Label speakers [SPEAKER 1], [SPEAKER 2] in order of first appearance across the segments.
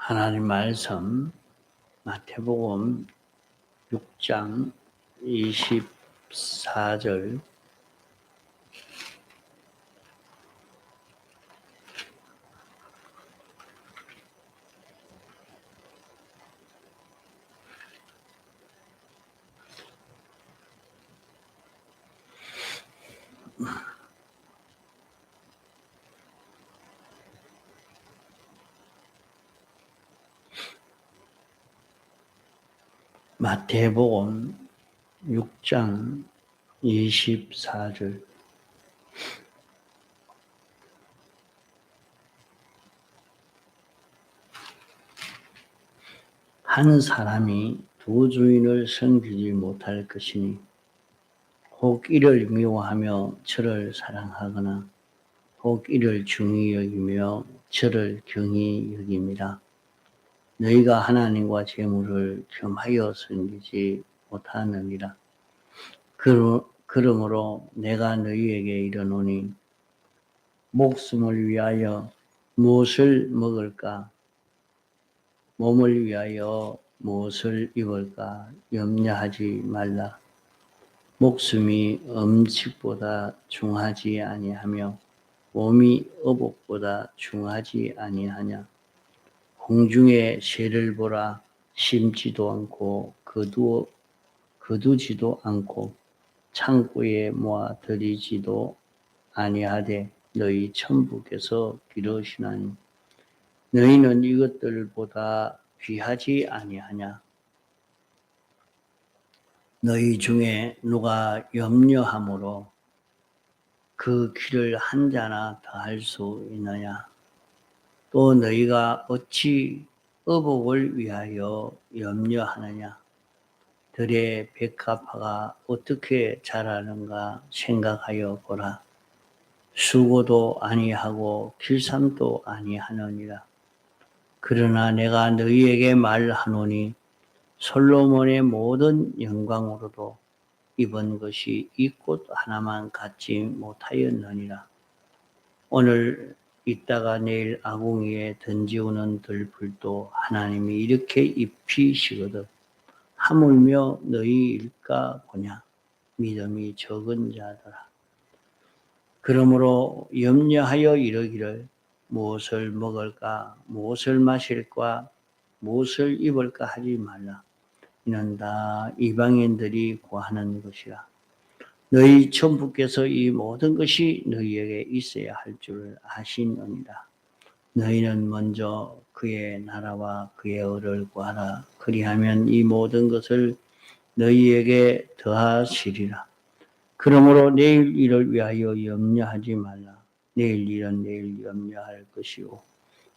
[SPEAKER 1] 하나님 말씀 마태복음 6장 24절 마태복음 6장 24절 한 사람이 두 주인을 섬기지 못할 것이니 혹 이를 미워하며 저를 사랑하거나 혹 이를 중히 여기며 저를 경히 여김이라. 너희가 하나님과 재물을 겸하여 섬기지 못하느니라. 그러므로 내가 너희에게 이르노니 목숨을 위하여 무엇을 먹을까, 몸을 위하여 무엇을 입을까 염려하지 말라. 목숨이 음식보다 중하지 아니하며 몸이 의복보다 중하지 아니하냐. 공중의 새를 보라. 심지도 않고 거두지도 않고 창고에 모아 들이지도 아니하되 너희 천부께서 기르시나니 너희는 이것들보다 귀하지 아니하냐. 너희 중에 누가 염려함으로 그 키를 한 자나 더할 수 있느냐. 또 너희가 어찌 의복을 위하여 염려하느냐. 들의 백합화가 어떻게 자라는가 생각하여 보라. 수고도 아니하고 길쌈도 아니하느니라. 그러나 내가 너희에게 말하노니 솔로몬의 모든 영광으로도 입은 것이 이 꽃 하나만 갖지 못하였느니라. 오늘 있다가 내일 아궁이에 던지우는 들풀도 하나님이 이렇게 입히시거든 하물며 너희일까 보냐. 믿음이 적은 자들아. 그러므로 염려하여 이르기를 무엇을 먹을까, 무엇을 마실까, 무엇을 입을까 하지 말라. 이는 다 이방인들이 구하는 것이라. 너희 천부께서 이 모든 것이 너희에게 있어야 할 줄 아시느니라. 너희는 먼저 그의 나라와 그의 의를 구하라. 그리하면 이 모든 것을 너희에게 더하시리라. 그러므로 내일 일을 위하여 염려하지 말라. 내일 일은 내일 염려할 것이요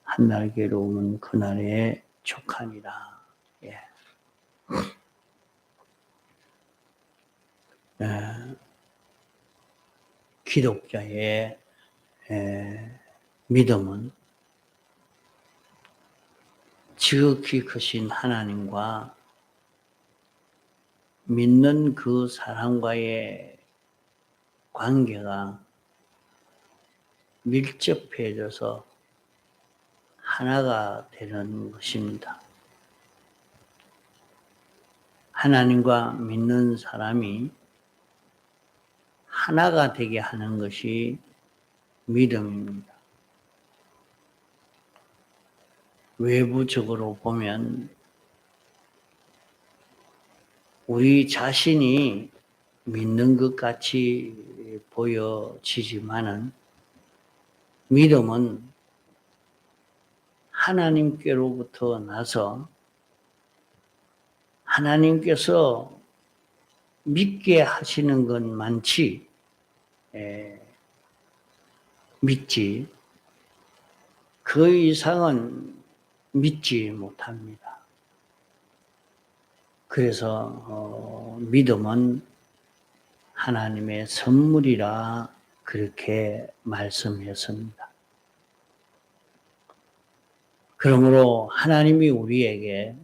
[SPEAKER 1] 한날 괴로움은 그날에 족하니라. 예. 기독자의 믿음은 지극히 크신 하나님과 믿는 그 사람과의 관계가 밀접해져서 하나가 되는 것입니다. 하나님과 믿는 사람이 하나가 되게 하는 것이 믿음입니다. 외부적으로 보면 우리 자신이 믿는 것 같이 보여지지만은 믿음은 하나님께로부터 나서 하나님께서 믿게 하시는 것만치 믿지 그 이상은 믿지 못합니다. 그래서 믿음은 하나님의 선물이라 그렇게 말씀했습니다. 그러므로 하나님이 우리에게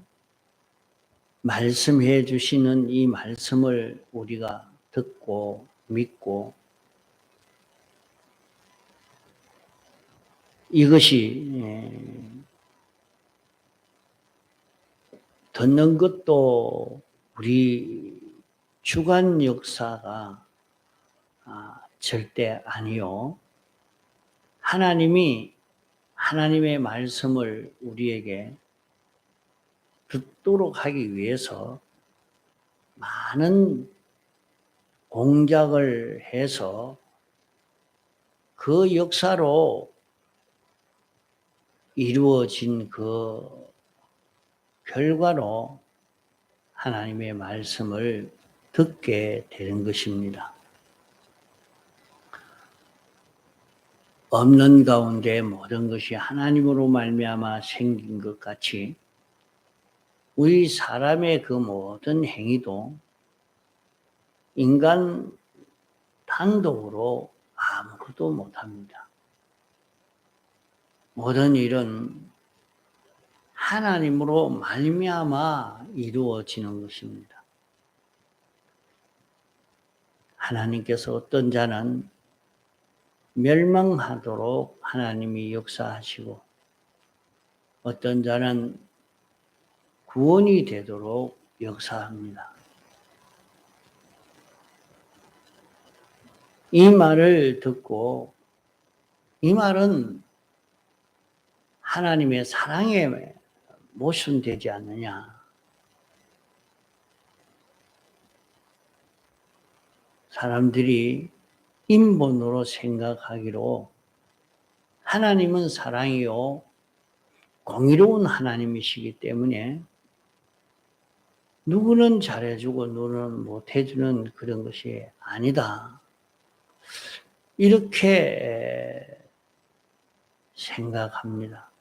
[SPEAKER 1] 말씀해 주시는 이 말씀을 우리가 듣고 믿고 이것이 듣는 것도 우리 주관 역사가 절대 아니요. 하나님이 하나님의 말씀을 우리에게 듣도록 하기 위해서 많은 공작을 해서 그 역사로 이루어진 그 결과로 하나님의 말씀을 듣게 되는 것입니다. 없는 가운데 모든 것이 하나님으로 말미암아 생긴 것 같이 우리 사람의 그 모든 행위도 인간 단독으로 아무것도 못합니다. 모든 일은 하나님으로 말미암아 이루어지는 것입니다. 하나님께서 어떤 자는 멸망하도록 하나님이 역사하시고 어떤 자는 구원이 되도록 역사합니다. 이 말을 듣고 이 말은 하나님의 사랑에 모순되지 않느냐. 사람들이 인본으로 생각하기로 하나님은 사랑이요 공의로운 하나님이시기 때문에 누구는 잘해주고 누구는 못해주는 그런 것이 아니다. 이렇게 생각합니다.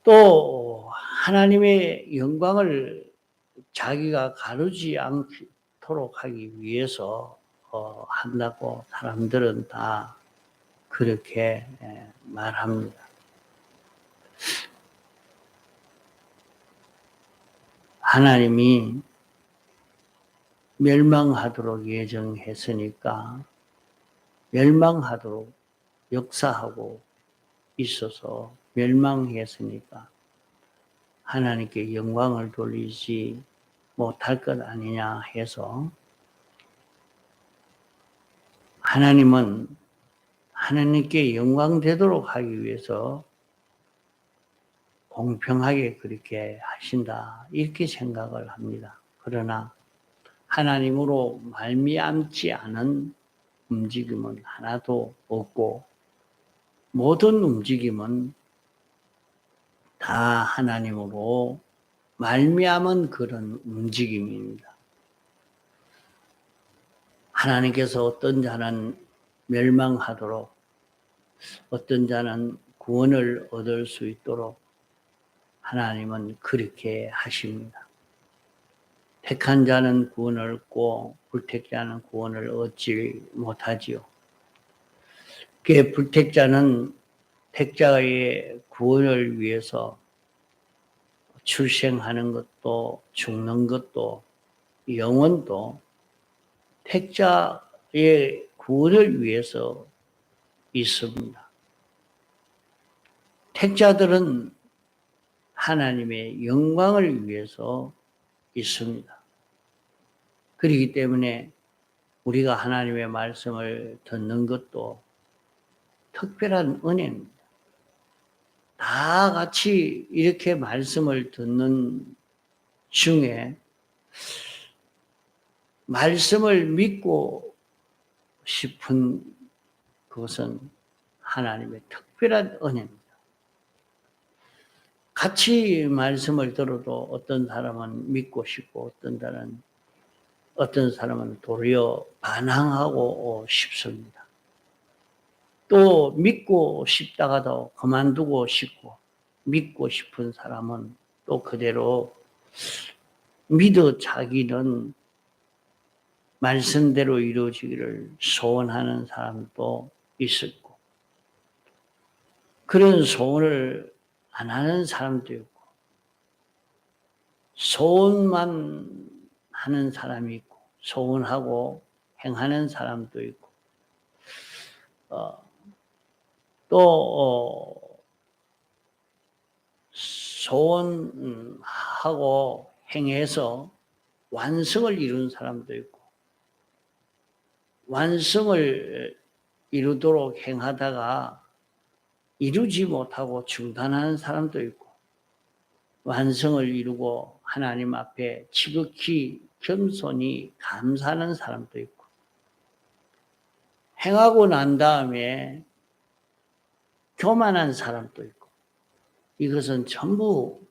[SPEAKER 1] 또 하나님의 영광을 자기가 가르지 않도록 하기 위해서 한다고 사람들은 다 그렇게 말합니다. 하나님이 멸망하도록 예정했으니까 멸망하도록 역사하고 있어서 멸망했으니까 하나님께 영광을 돌리지 못할 것 아니냐 해서 하나님은 하나님께 영광 되도록 하기 위해서 공평하게 그렇게 하신다 이렇게 생각을 합니다. 그러나 하나님으로 말미암지 않은 움직임은 하나도 없고 모든 움직임은 다 하나님으로 말미암은 그런 움직임입니다. 하나님께서 어떤 자는 멸망하도록 어떤 자는 구원을 얻을 수 있도록 하나님은 그렇게 하십니다. 택한 자는 구원을 얻고 불택자는 구원을 얻지 못하지요. 그 불택자는 택자의 구원을 위해서 출생하는 것도 죽는 것도 영혼도 택자의 구원을 위해서 있습니다. 택자들은 하나님의 영광을 위해서 있습니다. 그렇기 때문에 우리가 하나님의 말씀을 듣는 것도 특별한 은혜입니다. 다 같이 이렇게 말씀을 듣는 중에 말씀을 믿고 싶은 그것은 하나님의 특별한 은혜입니다. 같이 말씀을 들어도 어떤 사람은 믿고 싶고 어떤 사람은 도리어 반항하고 싶습니다. 또 믿고 싶다가도 그만두고 싶고 믿고 싶은 사람은 또 그대로 믿어 자기는 말씀대로 이루어지기를 소원하는 사람도 있었고 그런 소원을 안 하는 사람도 있고 소원만 하는 사람이 있고 소원하고 행하는 사람도 있고 또 소원하고 행해서 완성을 이룬 사람도 있고, 완성을 이루도록 행하다가 이루지 못하고 중단하는 사람도 있고, 완성을 이루고 하나님 앞에 지극히 겸손히 감사하는 사람도 있고, 행하고 난 다음에 교만한 사람도 있고, 이것은 전부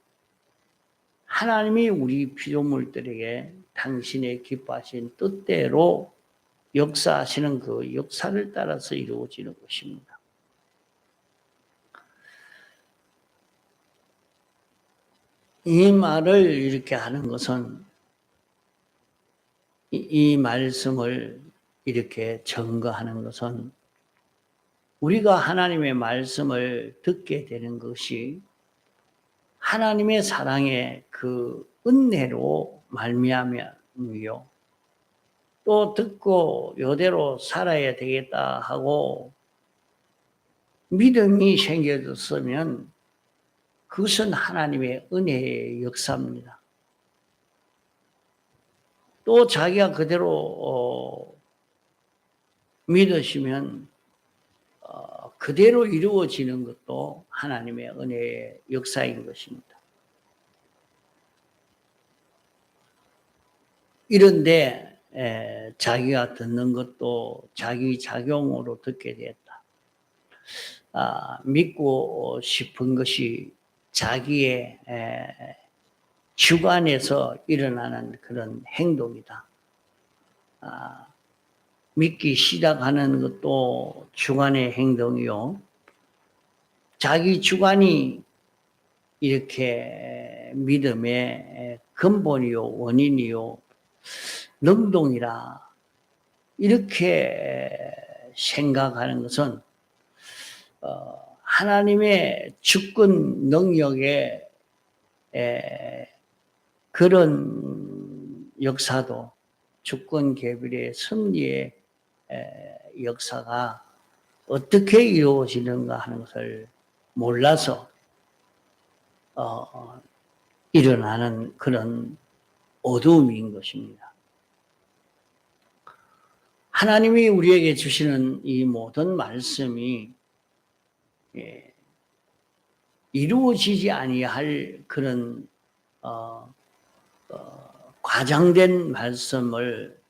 [SPEAKER 1] 하나님이 우리 피조물들에게 당신의 기뻐하신 뜻대로 역사하시는 그 역사를 따라서 이루어지는 것입니다. 이 말을 이렇게 하는 것은, 이 말씀을 이렇게 증거하는 것은, 우리가 하나님의 말씀을 듣게 되는 것이 하나님의 사랑의 그 은혜로 말미암이요, 또 듣고 이대로 살아야 되겠다 하고 믿음이 생겨졌으면 그것은 하나님의 은혜의 역사입니다. 또 자기가 그대로 믿으시면 그대로 이루어지는 것도 하나님의 은혜의 역사인 것입니다. 이런데 자기가 듣는 것도 자기 작용으로 듣게 되었다. 믿고 싶은 것이 자기의 주관에서 일어나는 그런 행동이다. 믿기 시작하는 것도 주관의 행동이요, 자기 주관이 이렇게 믿음의 근본이요, 원인이요, 능동이라 이렇게 생각하는 것은 하나님의 주권 능력의 그런 역사도, 주권 계율의 섭리의 역사가 어떻게 이루어지는가 하는 것을 몰라서 일어나는 그런 어두움인 것입니다. 하나님이 우리에게 주시는 이 모든 말씀이 이루어지지 아니할 그런 과장된 말씀을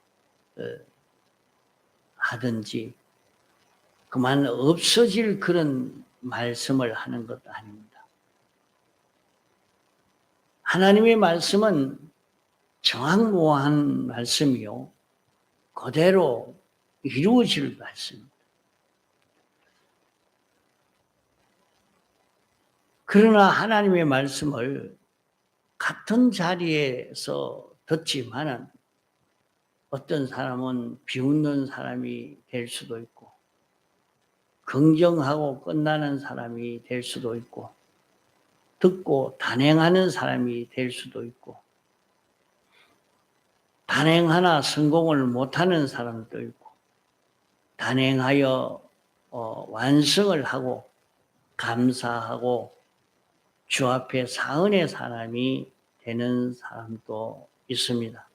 [SPEAKER 1] 하든지 그만 없어질 그런 말씀을 하는 것도 아닙니다. 하나님의 말씀은 정확무한 말씀이요, 그대로 이루어질 말씀입니다. 그러나 하나님의 말씀을 같은 자리에서 듣지만은 어떤 사람은 비웃는 사람이 될 수도 있고, 긍정하고 끝나는 사람이 될 수도 있고, 듣고 단행하는 사람이 될 수도 있고, 단행하나 성공을 못하는 사람도 있고, 단행하여 완성을 하고 감사하고 주 앞에 사은의 사람이 되는 사람도 있습니다.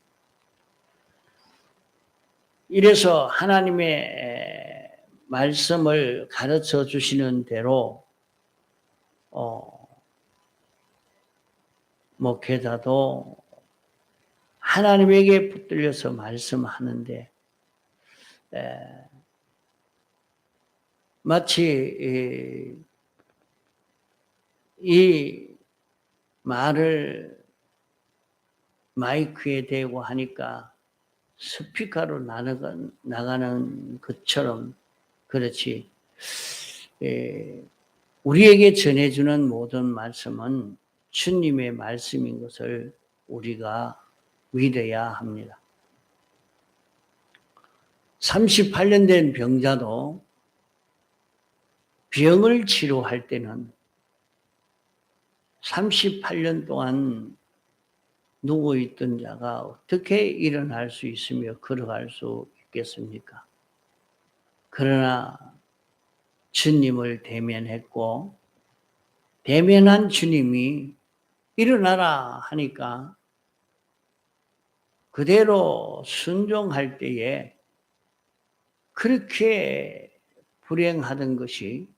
[SPEAKER 1] 이래서 하나님의 말씀을 가르쳐 주시는 대로 목회자도 하나님에게 붙들려서 말씀하는데 마치 이 말을 마이크에 대고 하니까 스피커로 나가는 것처럼, 그렇지, 우리에게 전해주는 모든 말씀은 주님의 말씀인 것을 우리가 믿어야 합니다. 38년 된 병자도 병을 치료할 때는 38년 동안 누워있던 자가 어떻게 일어날 수 있으며 걸어갈 수 있겠습니까? 그러나 주님을 대면했고, 대면한 주님이 일어나라 하니까 그대로 순종할 때에 그렇게 불행하던 것이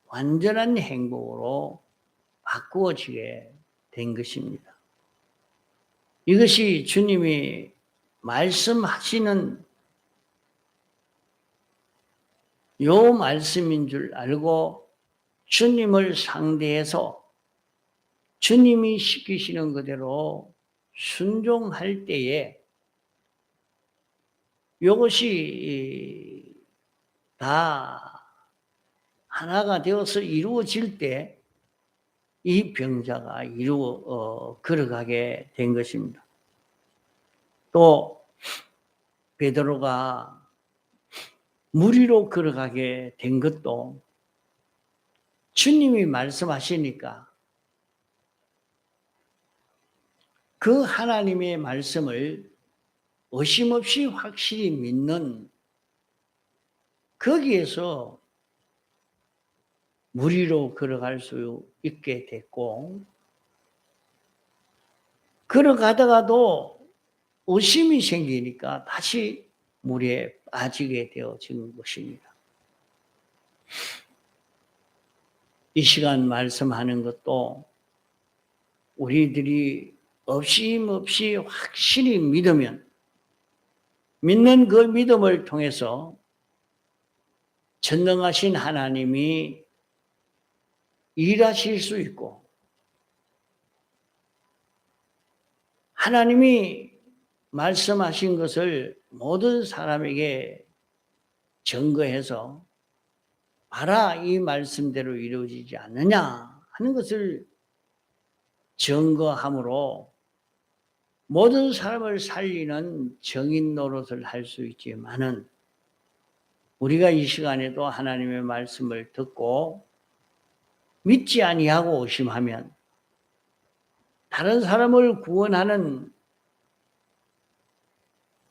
[SPEAKER 1] 완전한 행복으로 바꾸어지게 된 것입니다. 이것이 주님이 말씀하시는 요 말씀인 줄 알고 주님을 상대해서 주님이 시키시는 그대로 순종할 때에 이것이 다 하나가 되어서 이루어질 때 이 병자가 걸어가게 된 것입니다. 또 베드로가 물 위로 걸어가게 된 것도 주님이 말씀하시니까 그 하나님의 말씀을 의심 없이 확실히 믿는 거기에서 물 위로 걸어갈 수 있게 됐고, 걸어가다가도 의심이 생기니까 다시 물에 빠지게 되어진 것입니다. 이 시간 말씀하는 것도 우리들이 의심 없이 확실히 믿으면, 믿는 그 믿음을 통해서 전능하신 하나님이 일하실 수 있고, 하나님이 말씀하신 것을 모든 사람에게 증거해서 봐라, 이 말씀대로 이루어지지 않느냐 하는 것을 증거함으로 모든 사람을 살리는 정인 노릇을 할 수 있지만은, 우리가 이 시간에도 하나님의 말씀을 듣고 믿지 아니하고 의심하면 다른 사람을 구원하는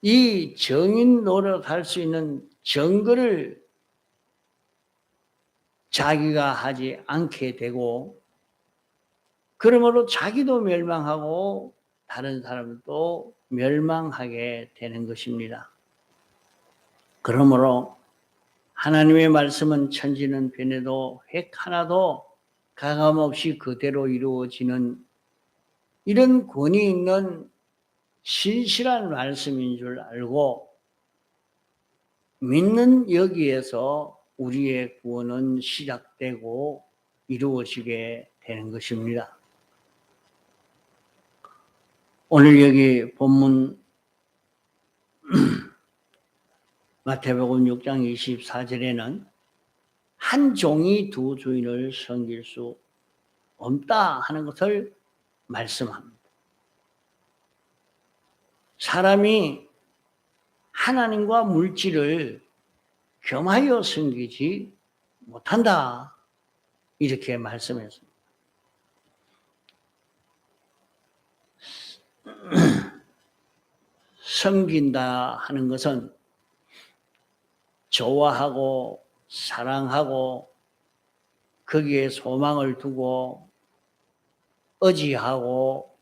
[SPEAKER 1] 이 정인 노릇할 수 있는 증거를 자기가 하지 않게 되고, 그러므로 자기도 멸망하고 다른 사람도 멸망하게 되는 것입니다. 그러므로 하나님의 말씀은 천지는 변해도 획 하나도 가감없이 그대로 이루어지는 이런 권위 있는 신실한 말씀인 줄 알고 믿는 여기에서 우리의 구원은 시작되고 이루어지게 되는 것입니다. 오늘 여기 본문 마태복음 6장 24절에는 한 종이 두 주인을 섬길 수 없다 하는 것을 말씀합니다. 사람이 하나님과 물질을 겸하여 섬기지 못한다, 이렇게 말씀했습니다. 섬긴다 하는 것은 좋아하고 사랑하고 거기에 소망을 두고 의지하고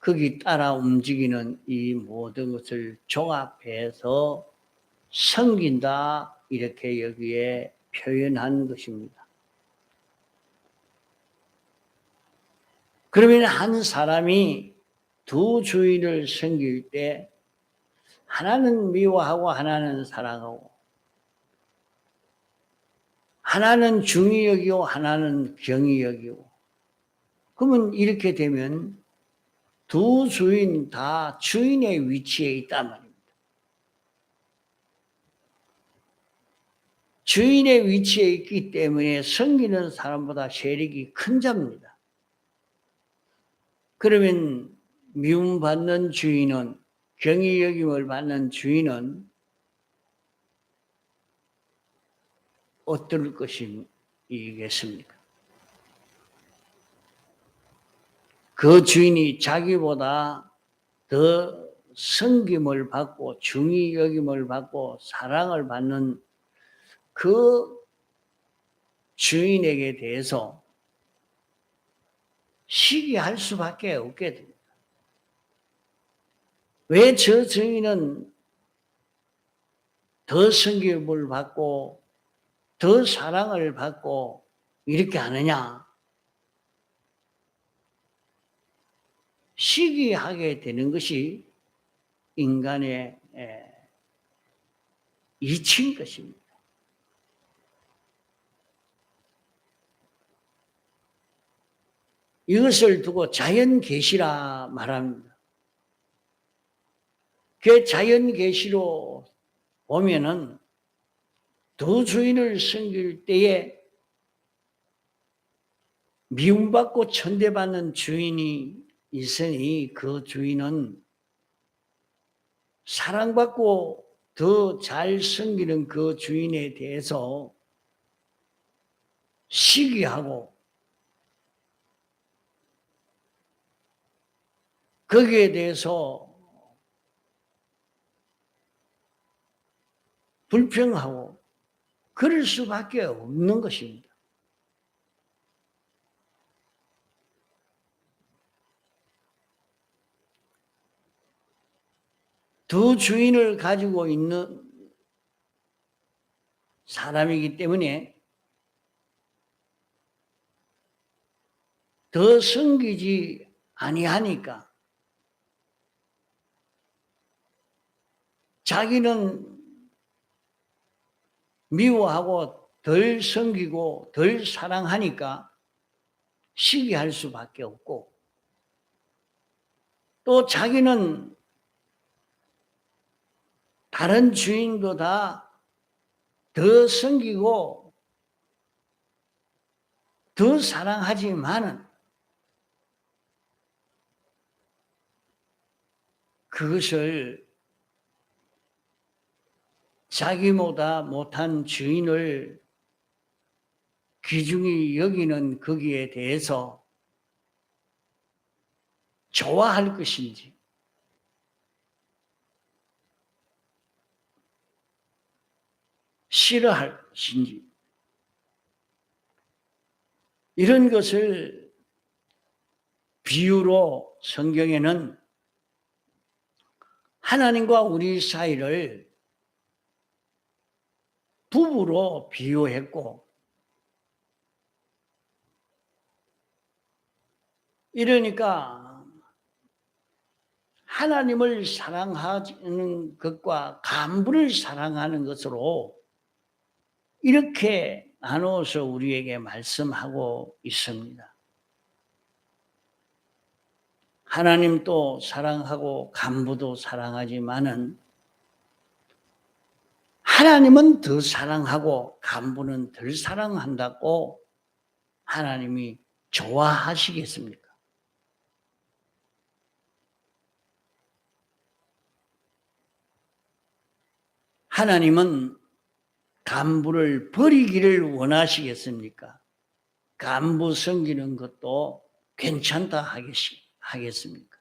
[SPEAKER 1] 거기 따라 움직이는 이 모든 것을 종합해서 섬긴다, 이렇게 여기에 표현한 것입니다. 그러면 한 사람이 두 주인을 섬길 때 하나는 미워하고 하나는 사랑하고, 하나는 중히 여기고 하나는 경히 여기고, 그러면 이렇게 되면 두 주인 다 주인의 위치에 있단 말입니다. 주인의 위치에 있기 때문에 섬기는 사람보다 세력이 큰 자입니다. 그러면 미움받는 주인은, 경히 여김을 받는 주인은 어떨 것이겠습니까? 그 주인이 자기보다 더 섬김을 받고 중히 여김을 받고 사랑을 받는 그 주인에게 대해서 시기할 수밖에 없게 됩니다. 왜 저 주인은 더 섬김을 받고 더 사랑을 받고 이렇게 하느냐? 시기하게 되는 것이 인간의 이치인 것입니다. 이것을 두고 자연계시라 말합니다. 그 자연계시로 보면은 두 주인을 섬길 때에 미움받고 천대받는 주인이 있으니 그 주인은 사랑받고 더 잘 섬기는 그 주인에 대해서 시기하고 거기에 대해서 불평하고 그럴 수밖에 없는 것입니다. 두 주인을 가지고 있는 사람이기 때문에 더 섬기지 아니하니까 자기는 미워하고 덜 섬기고 덜 사랑하니까 시기할 수밖에 없고 또 자기는 다른 주인보다 더 섬기고 더 사랑하지만은 그것을 자기보다 못한 주인을 귀중히 여기는 거기에 대해서 좋아할 것인지 싫어할 것인지 이런 것을 비유로 성경에는 하나님과 우리 사이를 부부로 비유했고 이러니까 하나님을 사랑하는 것과 간부를 사랑하는 것으로 이렇게 나누어서 우리에게 말씀하고 있습니다. 하나님도 사랑하고 간부도 사랑하지만은 하나님은 더 사랑하고 간부는 덜 사랑한다고 하나님이 좋아하시겠습니까? 하나님은 간부를 버리기를 원하시겠습니까? 간부 섬기는 것도 괜찮다 하겠습니까?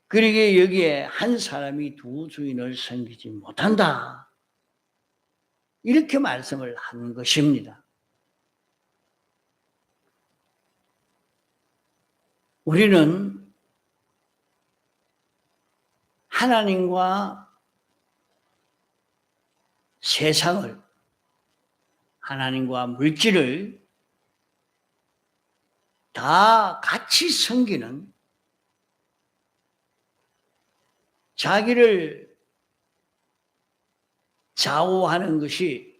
[SPEAKER 1] 그러기에 여기에 한 사람이 두 주인을 섬기지 못한다. 이렇게 말씀을 한 것입니다. 우리는 하나님과 세상을, 하나님과 물질을 다 같이 섬기는 자기를 좌우하는 것이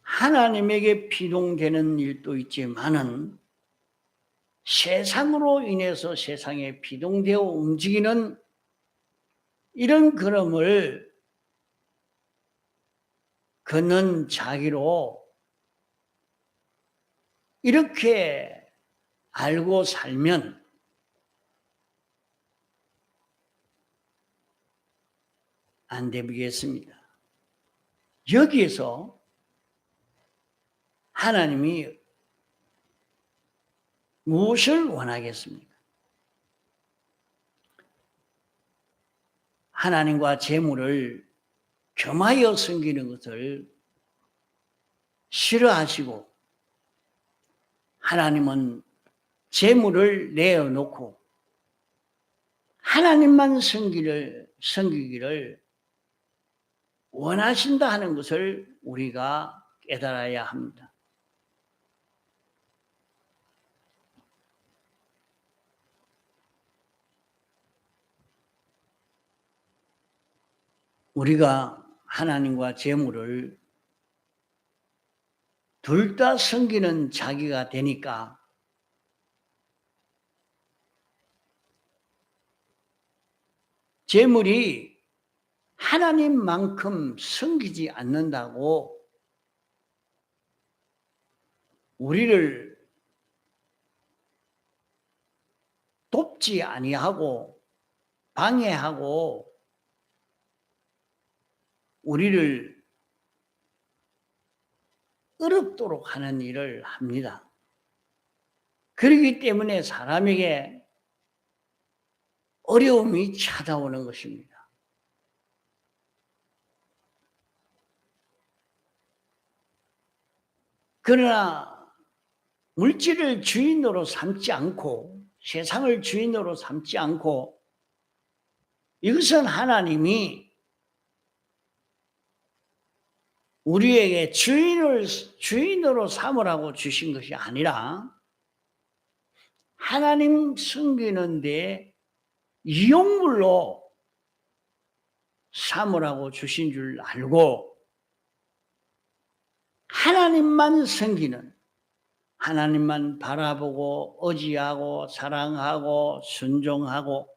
[SPEAKER 1] 하나님에게 비동되는 일도 있지만은 세상으로 인해서 세상에 비동되어 움직이는 이런 걸음을 걷는 자기로 이렇게 알고 살면 안 되겠습니다. 여기에서 하나님이 무엇을 원하겠습니까? 하나님과 재물을 겸하여 섬기는 것을 싫어하시고 하나님은 재물을 내어놓고 하나님만 섬기기를 원하신다 하는 것을 우리가 깨달아야 합니다. 우리가 하나님과 재물을 둘 다 섬기는 자기가 되니까 재물이 하나님만큼 섬기지 않는다고 우리를 돕지 아니하고 방해하고 우리를 어렵도록 하는 일을 합니다. 그렇기 때문에 사람에게 어려움이 찾아오는 것입니다. 그러나 물질을 주인으로 삼지 않고 세상을 주인으로 삼지 않고 이것은 하나님이 우리에게 주인으로 삼으라고 주신 것이 아니라 하나님 섬기는 데 이용물로 삼으라고 주신 줄 알고 하나님만 섬기는, 하나님만 바라보고 의지하고 사랑하고 순종하고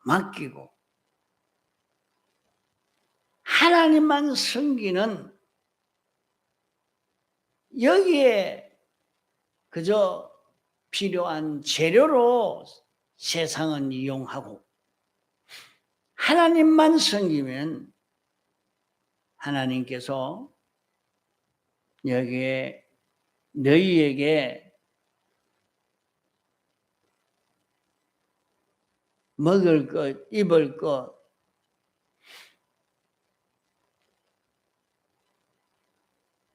[SPEAKER 1] 맡기고 하나님만 섬기는 여기에 그저 필요한 재료로 세상은 이용하고 하나님만 섬기면 하나님께서 여기에 너희에게 먹을 것, 입을 것,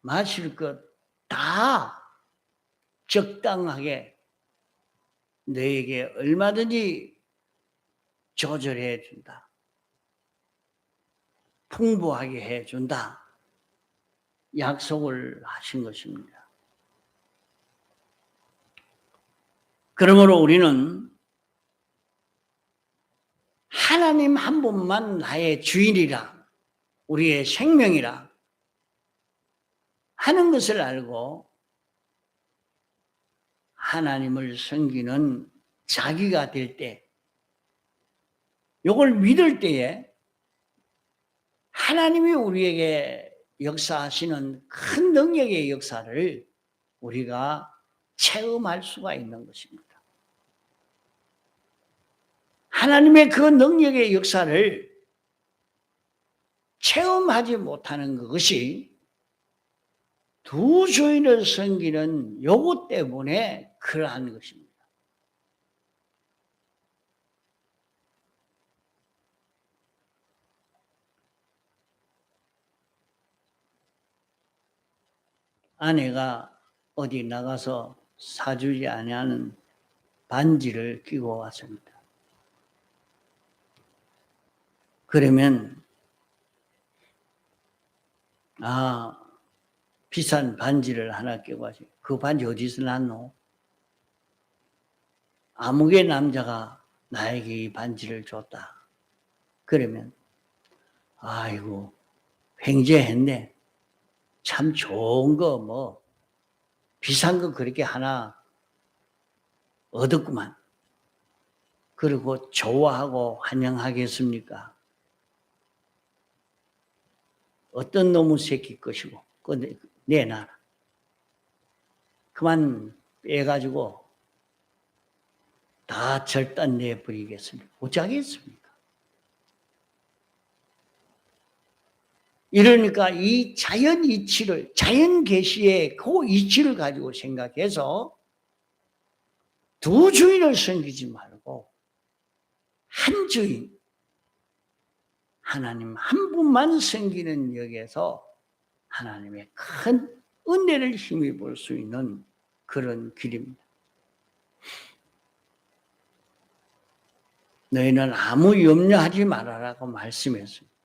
[SPEAKER 1] 마실 것 다 적당하게 너에게 얼마든지 조절해 준다. 풍부하게 해 준다. 약속을 하신 것입니다. 그러므로 우리는 하나님 한 분만 나의 주인이라, 우리의 생명이라 하는 것을 알고 하나님을 섬기는 자기가 될 때, 이걸 믿을 때에 하나님이 우리에게 역사하시는 큰 능력의 역사를 우리가 체험할 수가 있는 것입니다. 하나님의 그 능력의 역사를 체험하지 못하는 것이 두 주인을 섬기는 요것 때문에 그러한 것입니다. 아내가 어디 나가서 사주지 아니하는 반지를 끼고 왔습니다. 그러면 비싼 반지를 하나 끼고 왔어요. 그 반지 어디서 났노? 아무개 남자가 나에게 이 반지를 줬다. 그러면 아이고 횡재했네. 참 좋은 거 비싼 거 그렇게 하나 얻었구만. 그리고 좋아하고 환영하겠습니까? 어떤 놈의 새끼 것이고 내놔라. 그만 빼가지고 다 절단 내버리겠습니다. 어쩌겠습니까? 이러니까 이 자연 이치를, 자연 계시의 그 이치를 가지고 생각해서 두 주인을 섬기지 말고 한 주인, 하나님 한 분만 섬기는 역에서 하나님의 큰 은혜를 힘입을 수 있는 그런 길입니다. 너희는 아무 염려하지 말아라고 말씀했습니다.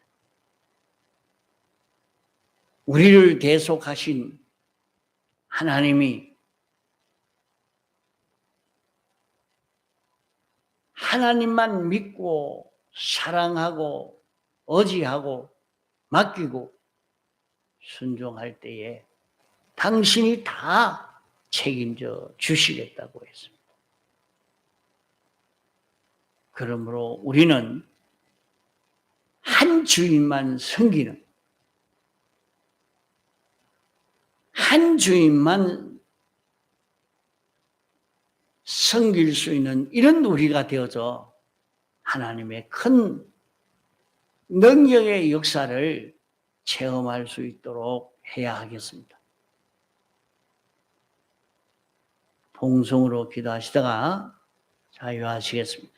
[SPEAKER 1] 우리를 대속하신 하나님이 하나님만 믿고 사랑하고 의지하고 맡기고 순종할 때에 당신이 다 책임져 주시겠다고 했습니다. 그러므로 우리는 한 주인만 섬기는, 한 주인만 섬길 수 있는 이런 우리가 되어서 하나님의 큰 능력의 역사를 체험할 수 있도록 해야 하겠습니다. 봉송으로 기도하시다가 자유하시겠습니다.